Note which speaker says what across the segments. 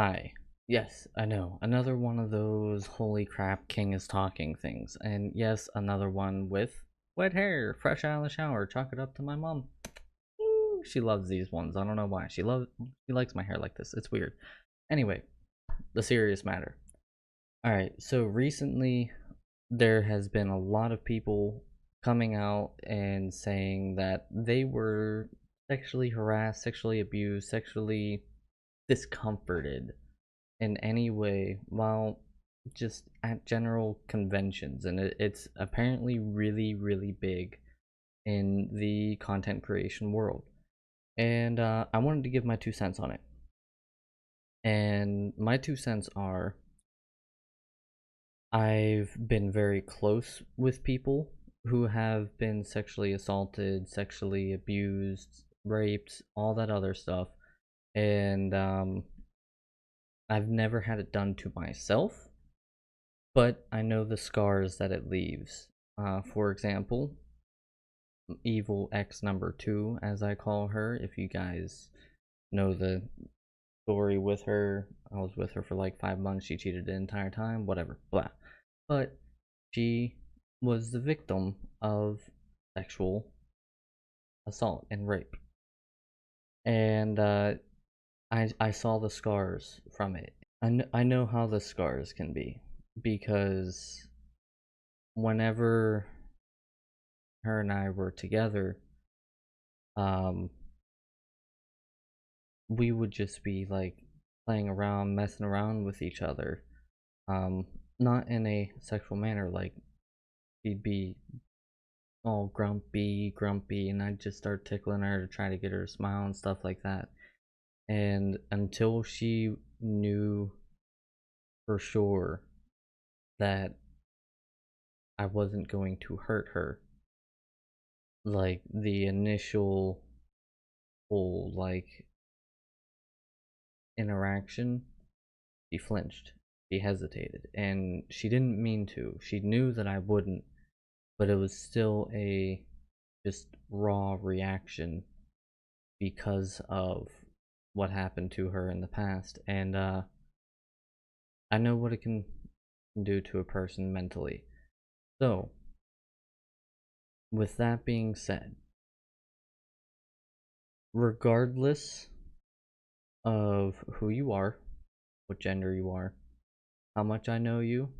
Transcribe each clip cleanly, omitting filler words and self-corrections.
Speaker 1: Hi. Yes, I know. Another one of those holy crap king is talking things. And yes, another one with wet hair, fresh out of the shower, chalk it up to my mom. Ooh, she loves these ones. I don't know why. She likes my hair like this. It's weird. Anyway, the serious matter. Alright, so recently there has been a lot of people coming out and saying that they were sexually harassed, sexually abused, sexually discomforted in any way while just at general conventions, and it's apparently really big in the content creation world. And I wanted to give my 2 cents on it. And my 2 cents are, I've been very close with people who have been sexually assaulted, sexually abused, raped, all that other stuff. And I've never had it done to myself, but I know the scars that it leaves. For example, Evil X number 2, as I call her. If you guys know the story with her, I was with her for like 5 months. She cheated the entire time, whatever, blah. But she was the victim of sexual assault and rape. And I saw the scars from it. I know how the scars can be because whenever her and I were together, um, we would just be like playing around, messing around with each other. Um, Not in a sexual manner, like she'd be all grumpy, and I'd just start tickling her to try to get her to smile and stuff like that. And until she knew for sure that I wasn't going to hurt her, like the initial whole like interaction, she flinched. She hesitated, and she didn't mean to. She knew that I wouldn't, but it was still a just raw reaction because of what happened to her in the past. And I know what it can do to a person mentally. So, with that being said, regardless of who you are, what gender you are, how much I know you,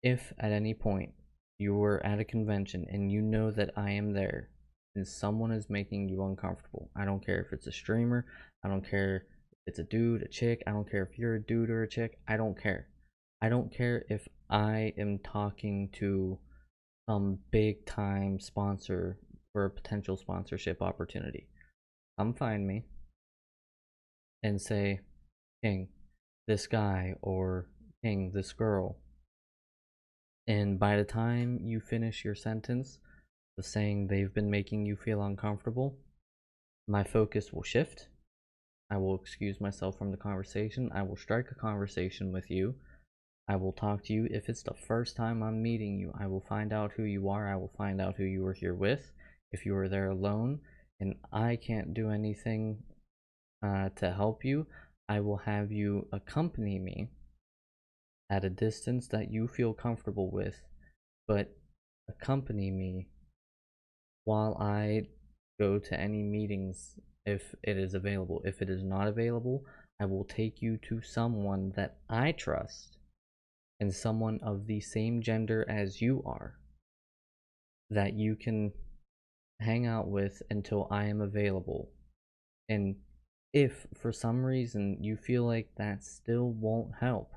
Speaker 1: if at any point you were at a convention and you know that I am there and someone is making you uncomfortable, I don't care if it's a streamer, I don't care if it's a dude, a chick, I don't care if you're a dude or a chick, I don't care. I don't care if I am talking to some big time sponsor for a potential sponsorship opportunity. Come find me and say, King, this guy, or King, this girl. And by the time you finish your sentence of saying they've been making you feel uncomfortable, my focus will shift. I will excuse myself from the conversation. I will strike a conversation with you. I will talk to you. If it's the first time I'm meeting you, I will find out who you are. I will find out who you were here with. If you were there alone and I can't do anything to help you, I will have you accompany me at a distance that you feel comfortable with, but accompany me while I go to any meetings if it is available. If it is not available, I will take you to someone that I trust and someone of the same gender as you are that you can hang out with until I am available. And if for some reason you feel like that still won't help,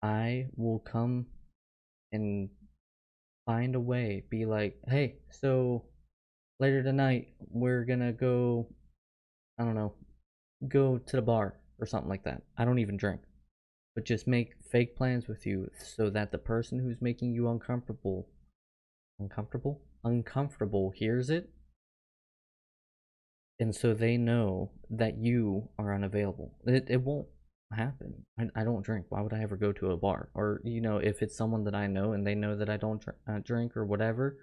Speaker 1: I will come and find a way. Be like, hey, so later tonight we're gonna go, I don't know, go to the bar or something like that. I don't even drink. But just make fake plans with you so that the person who's making you uncomfortable hears it, and so they know that you are unavailable. It won't happen. I don't drink. Why would I ever go to a bar? Or, if it's someone that I know and they know that I don't drink or whatever,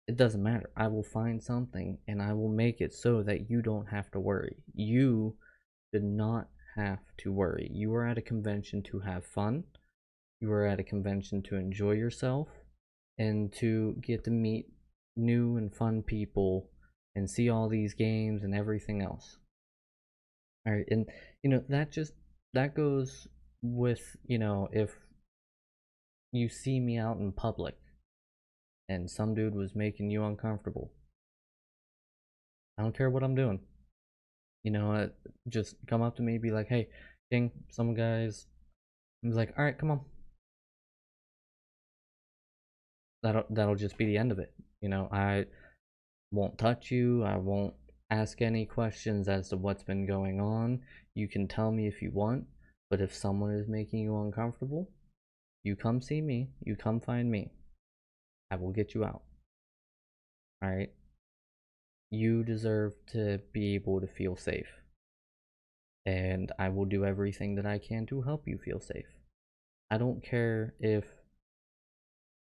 Speaker 1: it doesn't matter. I will find something and I will make it so that you don't have to worry. You should not have to worry. You are at a convention to have fun. You are at a convention to enjoy yourself and to get to meet new and fun people and see all these games and everything else. All right, and that goes with, if you see me out in public and some dude was making you uncomfortable. I don't care what I'm doing. Just come up to me, be like, "Hey, King, some guys." I was like, "All right, come on." That'll just be the end of it. I won't touch you. I won't ask any questions as to what's been going on. You can tell me if you want, but if someone is making you uncomfortable, you come see me. You come find me. I will get you out. All right? You deserve to be able to feel safe, and I will do everything that I can to help you feel safe. I don't care if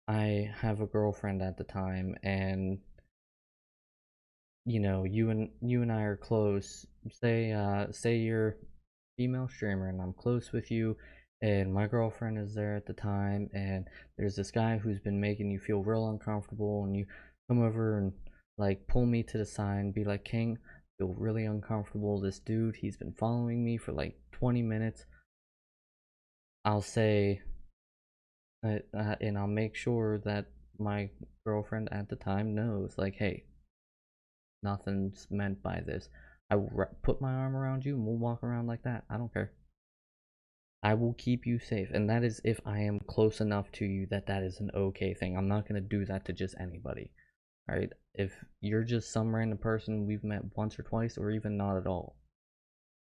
Speaker 1: I have a girlfriend at the time and you and I are close. Say you're female streamer and I'm close with you, and my girlfriend is there at the time, and there's this guy who's been making you feel real uncomfortable, and you come over and like pull me to the side and be like, "King, I feel really uncomfortable. This dude, he's been following me for like 20 minutes." I'll say, and I'll make sure that my girlfriend at the time knows, like, "Hey, nothing's meant by this. I will put my arm around you and we'll walk around like that. I don't care. I will keep you safe." And that is if I am close enough to you that that is an okay thing. I'm not going to do that to just anybody. All right? If you're just some random person we've met once or twice or even not at all,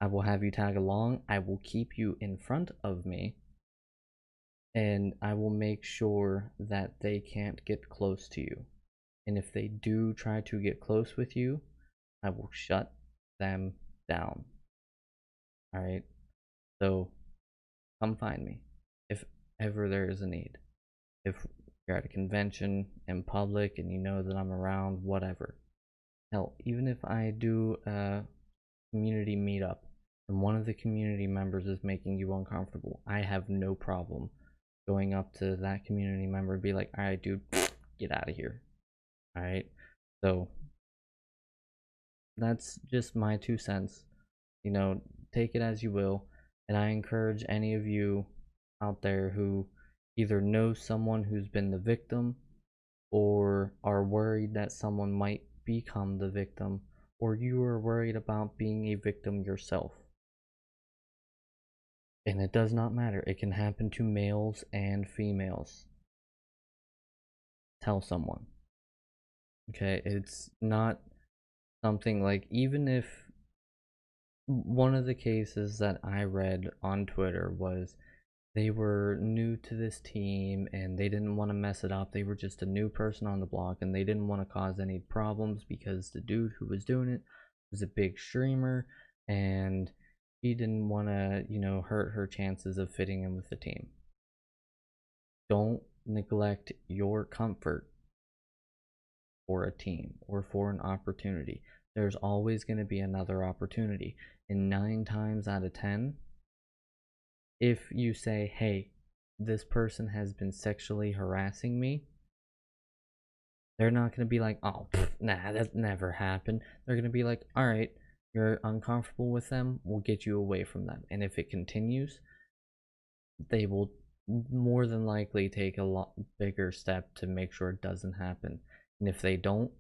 Speaker 1: I will have you tag along. I will keep you in front of me, and I will make sure that they can't get close to you. And if they do try to get close with you, I will shut them down. All right? So come find me if ever there is a need. If you're at a convention in public and you know that I'm around, whatever. Hell, even if I do a community meetup and one of the community members is making you uncomfortable, I have no problem going up to that community member and be like, "All right, dude, get out of here." All right? So that's just my 2 cents. Take it as you will. And I encourage any of you out there who either know someone who's been the victim or are worried that someone might become the victim, or you are worried about being a victim yourself. And it does not matter. It can happen to males and females. Tell someone. Okay? It's not something like, even if one of the cases that I read on Twitter was they were new to this team and they didn't want to mess it up. They were just a new person on the block and they didn't want to cause any problems because the dude who was doing it was a big streamer and he didn't want to, hurt her chances of fitting in with the team. Don't neglect your comfort for a team or for an opportunity. There's always going to be another opportunity. And 9 times out of 10, if you say, "Hey, this person has been sexually harassing me," they're not going to be like, "Oh, nah, that never happened." They're going to be like, "All right, you're uncomfortable with them, we'll get you away from them." And if it continues, they will more than likely take a lot bigger step to make sure it doesn't happen. And if they don't,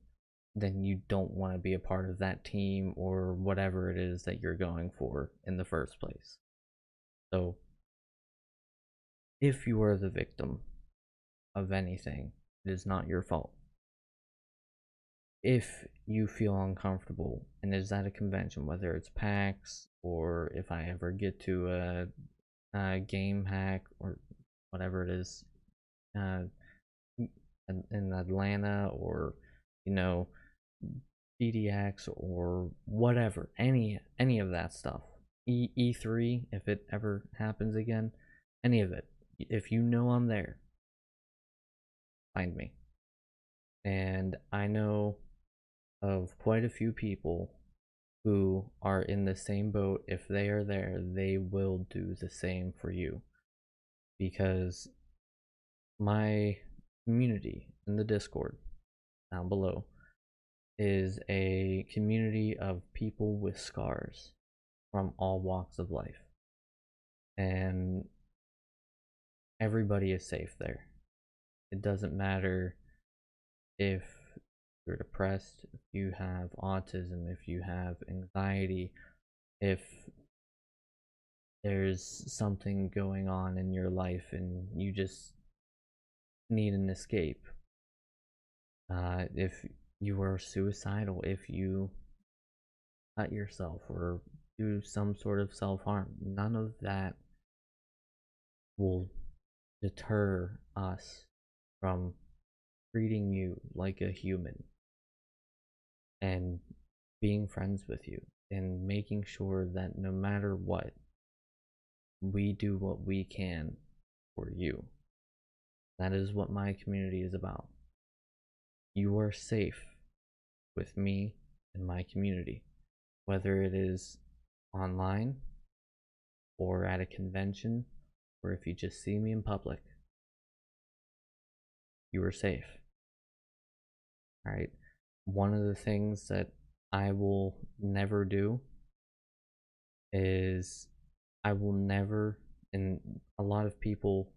Speaker 1: then you don't want to be a part of that team or whatever it is that you're going for in the first place. So if you are the victim of anything, it is not your fault. If you feel uncomfortable and is at a convention, whether it's PAX or if I ever get to a game hack or whatever it is, uh, in Atlanta, or BDX or whatever, any of that stuff, E3, if it ever happens again, any of it, if you know I'm there, find me. And I know of quite a few people who are in the same boat. If they are there, they will do the same for you. Because my community in the Discord down below is a community of people with scars from all walks of life. And everybody is safe there. It doesn't matter if you're depressed, if you have autism, if you have anxiety, if there's something going on in your life and you just need an escape. If you are suicidal, if you cut yourself or do some sort of self-harm, none of that will deter us from treating you like a human and being friends with you and making sure that no matter what, we do what we can for you. That is what my community is about. You are safe with me and my community, whether it is online or at a convention or if you just see me in public. You are safe. All right. One of the things that I will never do is I will never, and a lot of people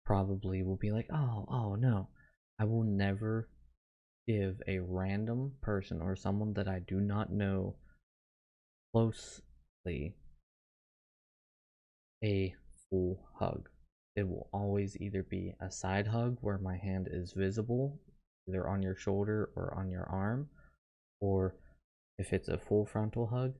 Speaker 1: probably will be like, oh no, I will never give a random person or someone that I do not know closely a full hug. It will always either be a side hug where my hand is visible, either on your shoulder or on your arm, or if it's a full frontal hug,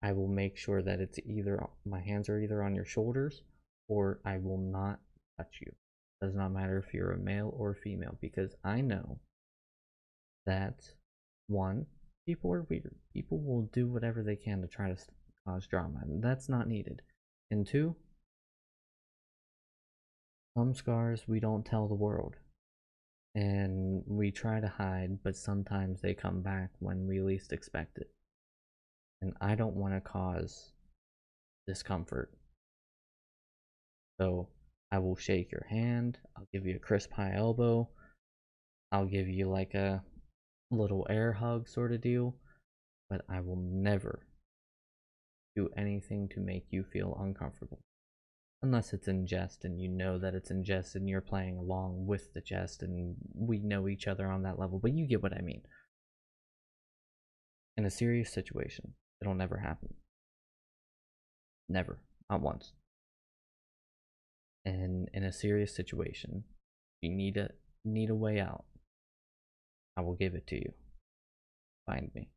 Speaker 1: I will make sure that it's either my hands are either on your shoulders or I will not touch you. It does not matter if you're a male or female, because I know that one, people are weird. People will do whatever they can to try to cause drama, and that's not needed. And two, some scars we don't tell the world. And we try to hide, but sometimes they come back when we least expect it. And I don't want to cause discomfort. So I will shake your hand, I'll give you a crisp high elbow, I'll give you like a little air hug sort of deal, but I will never do anything to make you feel uncomfortable. Unless it's in jest and you know that it's in jest and you're playing along with the jest and we know each other on that level, but you get what I mean. In a serious situation, it'll never happen. Never. Not once. And in a serious situation, if you need a way out, I will give it to you. Find me.